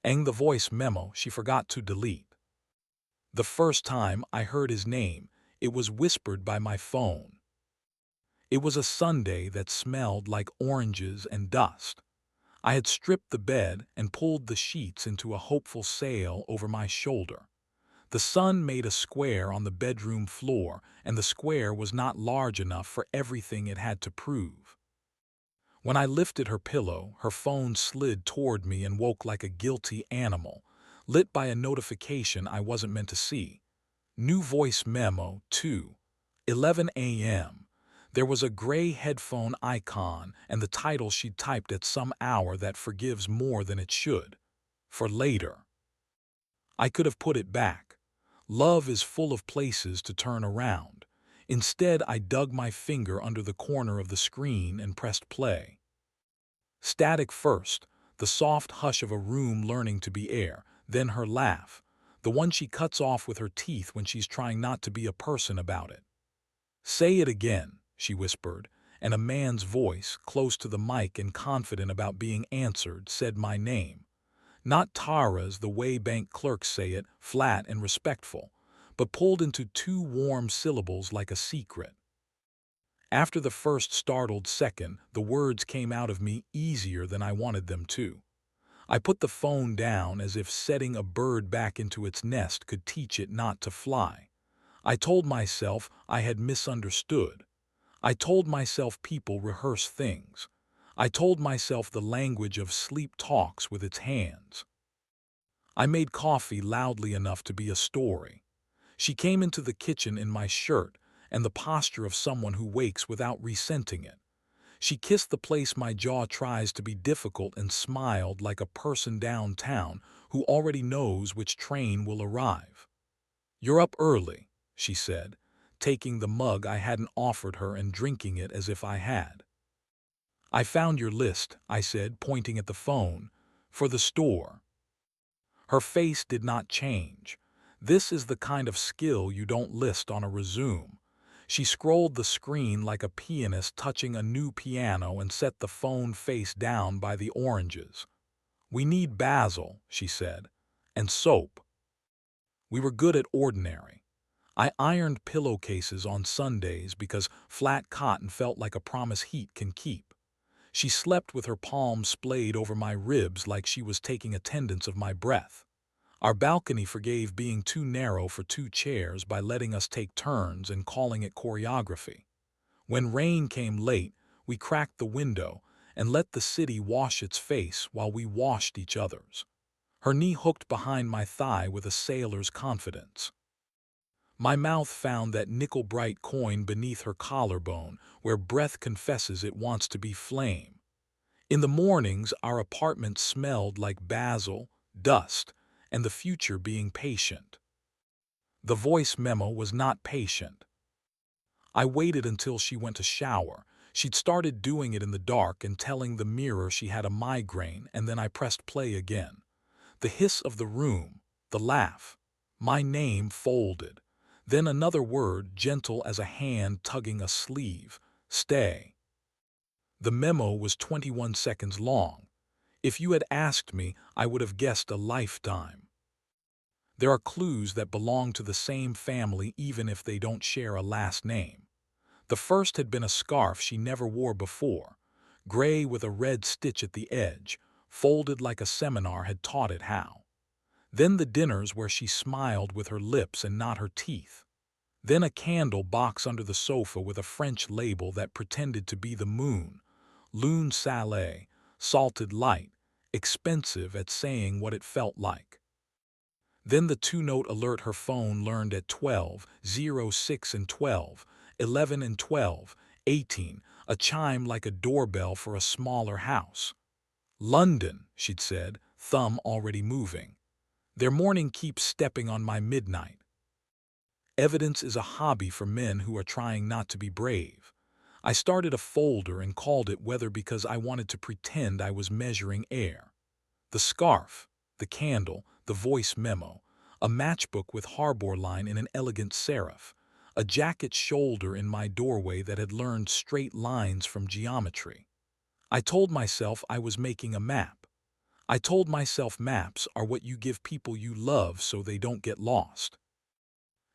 the voice memo she forgot to delete. The first time I heard his name, it was whispered by my phone. It was a Sunday that smelled like oranges and dust. I had stripped the bed and pulled the sheets into a hopeful sail over my shoulder. The sun made a square on the bedroom floor, and the square was not large enough for everything it had to prove. When I lifted her pillow, her phone slid toward me and woke like a guilty animal, lit by a notification I wasn't meant to see. New voice memo, 2:11 a.m. There was a gray headphone icon and the title she'd typed at some hour that forgives more than it should. For later. I could have put it back. Love is full of places to turn around. Instead, I dug my finger under the corner of the screen and pressed play. Static first, the soft hush of a room learning to be air, then her laugh, the one she cuts off with her teeth when she's trying not to be a person about it. "Say it again," she whispered, and a man's voice, close to the mic and confident about being answered, said my name. Not Tara's the way bank clerks say it, flat and respectful, but pulled into two warm syllables like a secret. After the first startled second, the words came out of me easier than I wanted them to. I put the phone down as if setting a bird back into its nest could teach it not to fly. I told myself I had misunderstood. I told myself people rehearse things. I told myself the language of sleep talks with its hands. I made coffee loudly enough to be a story. She came into the kitchen in my shirt and the posture of someone who wakes without resenting it. She kissed the place my jaw tries to be difficult and smiled like a person downtown who already knows which train will arrive. "You're up early," she said, taking the mug I hadn't offered her and drinking it as if I had. "I found your list," I said, pointing at the phone, "for the store." Her face did not change. This is the kind of skill you don't list on a resume. She scrolled the screen like a pianist touching a new piano and set the phone face down by the oranges. "We need basil," she said, "and soap." We were good at ordinary. I ironed pillowcases on Sundays because flat cotton felt like a promise heat can keep. She slept with her palms splayed over my ribs like she was taking attendance of my breath. Our balcony forgave being too narrow for two chairs by letting us take turns and calling it choreography. When rain came late, we cracked the window and let the city wash its face while we washed each other's. Her knee hooked behind my thigh with a sailor's confidence. My mouth found that nickel-bright coin beneath her collarbone where breath confesses it wants to be flame. In the mornings, our apartment smelled like basil, dust, and the future being patient. The voice memo was not patient. I waited until she went to shower. She'd started doing it in the dark and telling the mirror she had a migraine, and then I pressed play again. The hiss of the room, the laugh. My name folded. Then another word, gentle as a hand tugging a sleeve. "Stay." The memo was 21 seconds long. If you had asked me, I would have guessed a lifetime. There are clues that belong to the same family even if they don't share a last name. The first had been a scarf she never wore before, gray with a red stitch at the edge, folded like a seminar had taught it how. Then the dinners where she smiled with her lips and not her teeth. Then a candle box under the sofa with a French label that pretended to be the moon. Lune salée, salted light, expensive at saying what it felt like. Then the two-note alert her phone learned at 12:06 and 12:11 and 12:18, a chime like a doorbell for a smaller house. "London," she'd said, thumb already moving. "Their morning keeps stepping on my midnight." Evidence is a hobby for men who are trying not to be brave. I started a folder and called it weather because I wanted to pretend I was measuring air. The scarf, the candle, the voice memo, a matchbook with harbor line in an elegant serif, a jacket shoulder in my doorway that had learned straight lines from geometry. I told myself I was making a map. I told myself maps are what you give people you love so they don't get lost.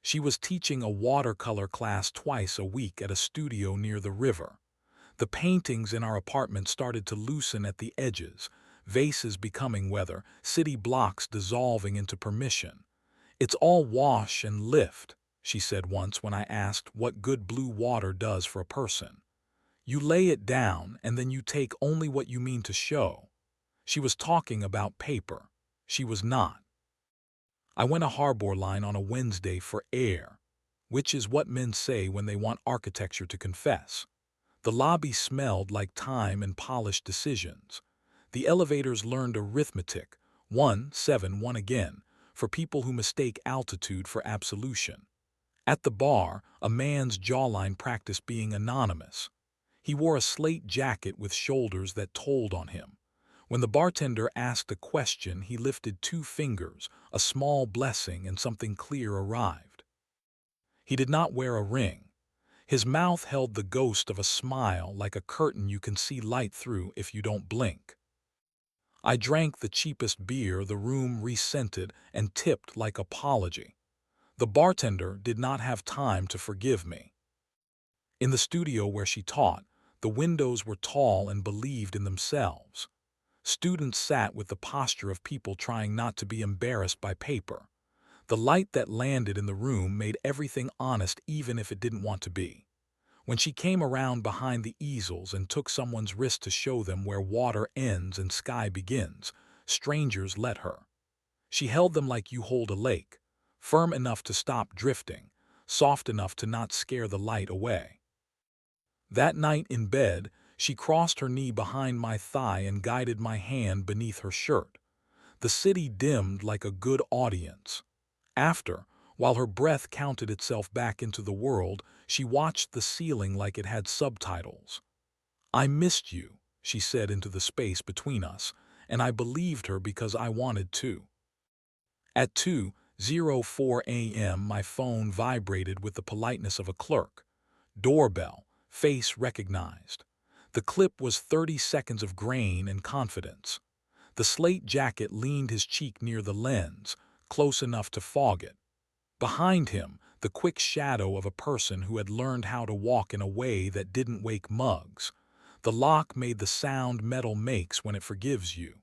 She was teaching a watercolor class twice a week at a studio near the river. The paintings in our apartment started to loosen at the edges, vases becoming weather, city blocks dissolving into permission. "It's all wash and lift," she said once when I asked what good blue water does for a person. "You lay it down and then you take only what you mean to show." She was talking about paper. She was not. I went a harbor line on a Wednesday for air, which is what men say when they want architecture to confess. The lobby smelled like time and polished decisions. The elevators learned arithmetic, 1, 7, 1 again, for people who mistake altitude for absolution. At the bar, a man's jawline practiced being anonymous. He wore a slate jacket with shoulders that told on him. When the bartender asked a question, he lifted 2 fingers, a small blessing, and something clear arrived. He did not wear a ring. His mouth held the ghost of a smile like a curtain you can see light through if you don't blink. I drank the cheapest beer the room rescented and tipped like apology. The bartender did not have time to forgive me. In the studio where she taught, the windows were tall and believed in themselves. Students sat with the posture of people trying not to be embarrassed by paper. The light that landed in the room made everything honest even if it didn't want to be. When she came around behind the easels and took someone's wrist to show them where water ends and sky begins, strangers let her. She held them like you hold a lake, firm enough to stop drifting, soft enough to not scare the light away. That night in bed, she crossed her knee behind my thigh and guided my hand beneath her shirt. The city dimmed like a good audience. After, while her breath counted itself back into the world, she watched the ceiling like it had subtitles. "I missed you," she said into the space between us, and I believed her because I wanted to. At 2:04 a.m. my phone vibrated with the politeness of a clerk. Doorbell, face recognized. The clip was 30 seconds of grain and confidence. The slate jacket leaned his cheek near the lens, close enough to fog it. Behind him, the quick shadow of a person who had learned how to walk in a way that didn't wake mugs. The lock made the sound metal makes when it forgives you.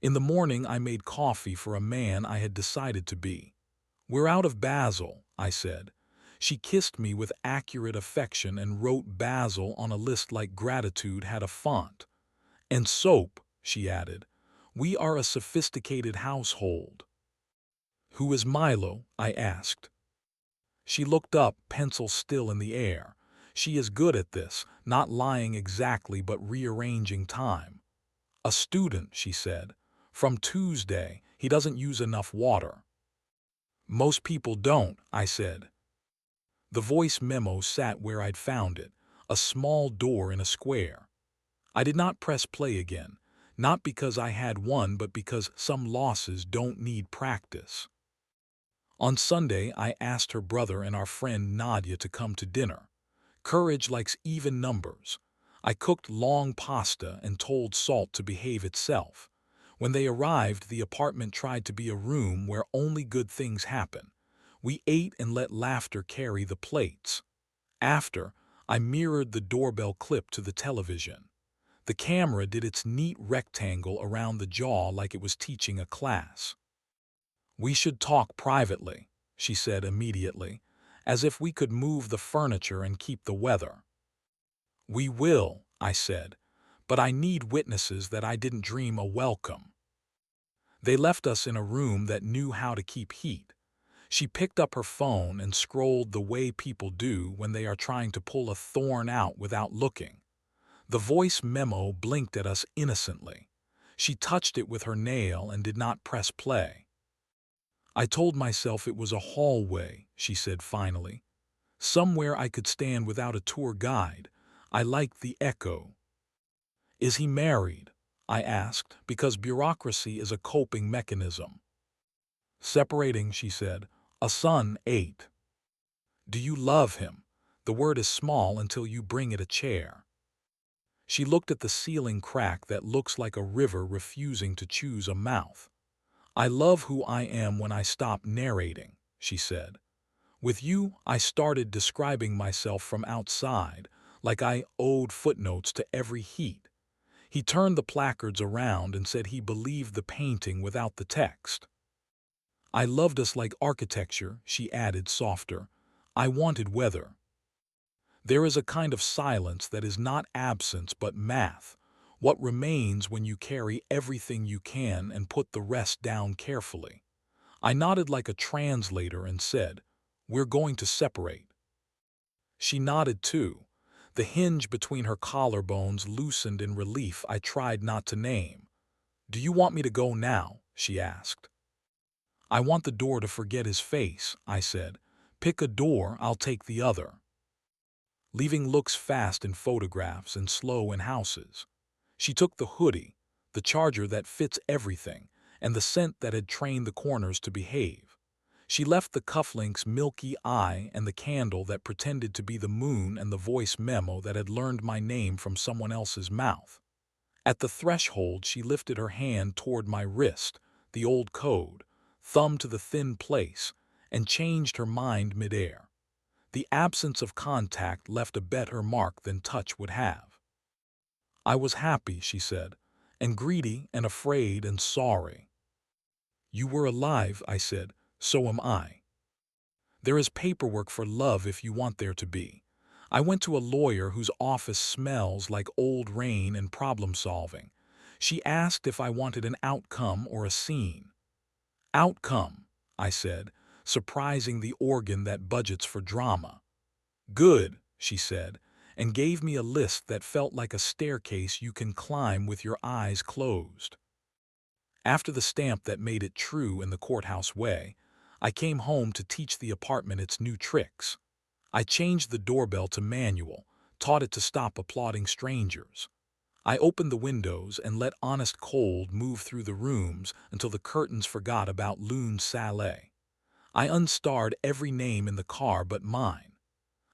In the morning, I made coffee for a man I had decided to be. "We're out of basil," I said. She kissed me with accurate affection and wrote basil on a list like gratitude had a font. "And soap," she added. "We are a sophisticated household." "Who is Milo?" I asked. She looked up, pencil still in the air. She is good at this, not lying exactly but rearranging time. "A student," she said. "From Tuesday, he doesn't use enough water." "Most people don't," I said. The voice memo sat where I'd found it, a small door in a square. I did not press play again, not because I had won but because some losses don't need practice. On Sunday, I asked her brother and our friend Nadia to come to dinner. Courage likes even numbers. I cooked long pasta and told salt to behave itself. When they arrived, the apartment tried to be a room where only good things happen. We ate and let laughter carry the plates. After, I mirrored the doorbell clip to the television. The camera did its neat rectangle around the jaw like it was teaching a class. "We should talk privately," she said immediately, as if we could move the furniture and keep the weather. "We will," I said, "but I need witnesses that I didn't dream a welcome." They left us in a room that knew how to keep heat. She picked up her phone and scrolled the way people do when they are trying to pull a thorn out without looking. The voice memo blinked at us innocently. She touched it with her nail and did not press play. "I told myself it was a hallway," she said finally. "Somewhere I could stand without a tour guide. I liked the echo." "Is he married?" I asked, because bureaucracy is a coping mechanism. "Separating," she said. "A son, 8. "Do you love him?" The word is small until you bring it a chair. She looked at the ceiling crack that looks like a river refusing to choose a mouth. I love who I am when I stop narrating, she said. With you, I started describing myself from outside, like I owed footnotes to every heat. He turned the placards around and said he believed the painting without the text. I loved us like architecture, she added softer. I wanted weather. There is a kind of silence that is not absence but math, what remains when you carry everything you can and put the rest down carefully. I nodded like a translator and said, "We're going to separate." She nodded too. The hinge between her collarbones loosened in relief I tried not to name. "Do you want me to go now?" she asked. "I want the door to forget his face," I said. "Pick a door, I'll take the other." Leaving looks fast in photographs and slow in houses. She took the hoodie, the charger that fits everything, and the scent that had trained the corners to behave. She left the cufflinks milky eye and the candle that pretended to be the moon and the voice memo that had learned my name from someone else's mouth. At the threshold, she lifted her hand toward my wrist, the old code, thumb to the thin place, and changed her mind midair. The absence of contact left a better mark than touch would have. I was happy, she said, and greedy and afraid and sorry. You were alive, I said, so am I. There is paperwork for love if you want there to be. I went to a lawyer whose office smells like old rain and problem solving. She asked if I wanted an outcome or a scene. Outcome, I said, surprising the organ that budgets for drama. Good, she said, and gave me a list that felt like a staircase you can climb with your eyes closed. After the stamp that made it true in the courthouse way, I came home to teach the apartment its new tricks. I changed the doorbell to manual, taught it to stop applauding strangers. I opened the windows and let honest cold move through the rooms until the curtains forgot about Lune Saleh. I unstarred every name in the car but mine.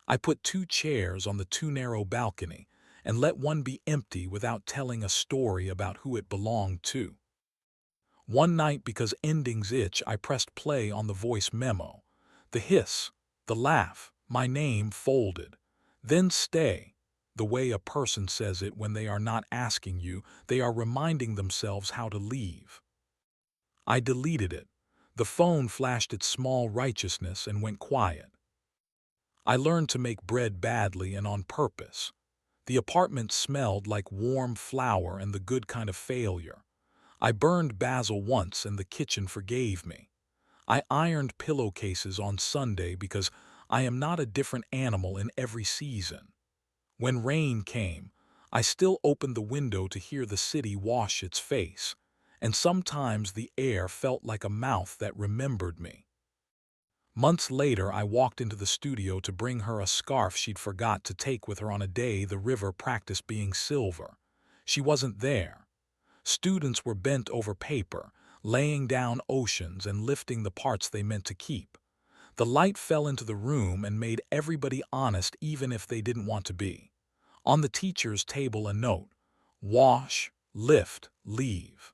I put 2 chairs on the too narrow balcony and let one be empty without telling a story about who it belonged to. One night, because endings itch, I pressed play on the voice memo. The hiss, the laugh, my name folded. Then stay, the way a person says it when they are not asking you, they are reminding themselves how to leave. I deleted it. The phone flashed its small righteousness and went quiet. I learned to make bread badly and on purpose. The apartment smelled like warm flour and the good kind of failure. I burned basil once and the kitchen forgave me. I ironed pillowcases on Sunday because I am not a different animal in every season. When rain came, I still opened the window to hear the city wash its face, and sometimes the air felt like a mouth that remembered me. Months later, I walked into the studio to bring her a scarf she'd forgot to take with her on a day the river practiced being silver. She wasn't there. Students were bent over paper, laying down oceans and lifting the parts they meant to keep. The light fell into the room and made everybody honest even if they didn't want to be. On the teacher's table a note: wash, lift, leave.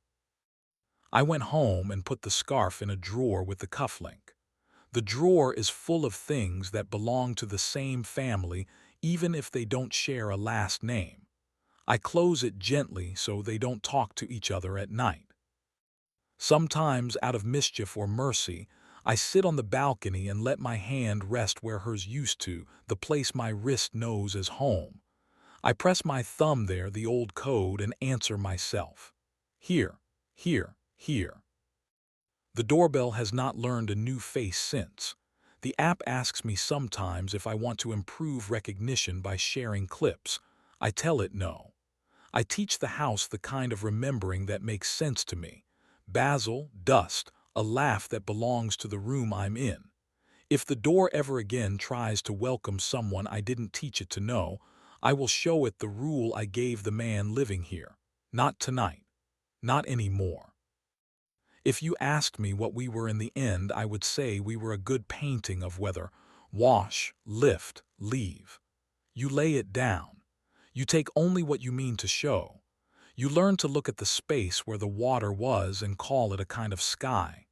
I went home and put the scarf in a drawer with the cufflink. The drawer is full of things that belong to the same family even if they don't share a last name. I close it gently so they don't talk to each other at night. Sometimes, out of mischief or mercy, I sit on the balcony and let my hand rest where hers used to, the place my wrist knows as home. I press my thumb there, the old code, and answer myself. Here, here, here. The doorbell has not learned a new face since. The app asks me sometimes if I want to improve recognition by sharing clips. I tell it no. I teach the house the kind of remembering that makes sense to me. Basil, dust, a laugh that belongs to the room I'm in. If the door ever again tries to welcome someone I didn't teach it to know, I will show it the rule I gave the man living here. Not tonight. Not anymore. If you asked me what we were in the end, I would say we were a good painting of weather. Wash, lift, leave. You lay it down. You take only what you mean to show. You learn to look at the space where the water was and call it a kind of sky.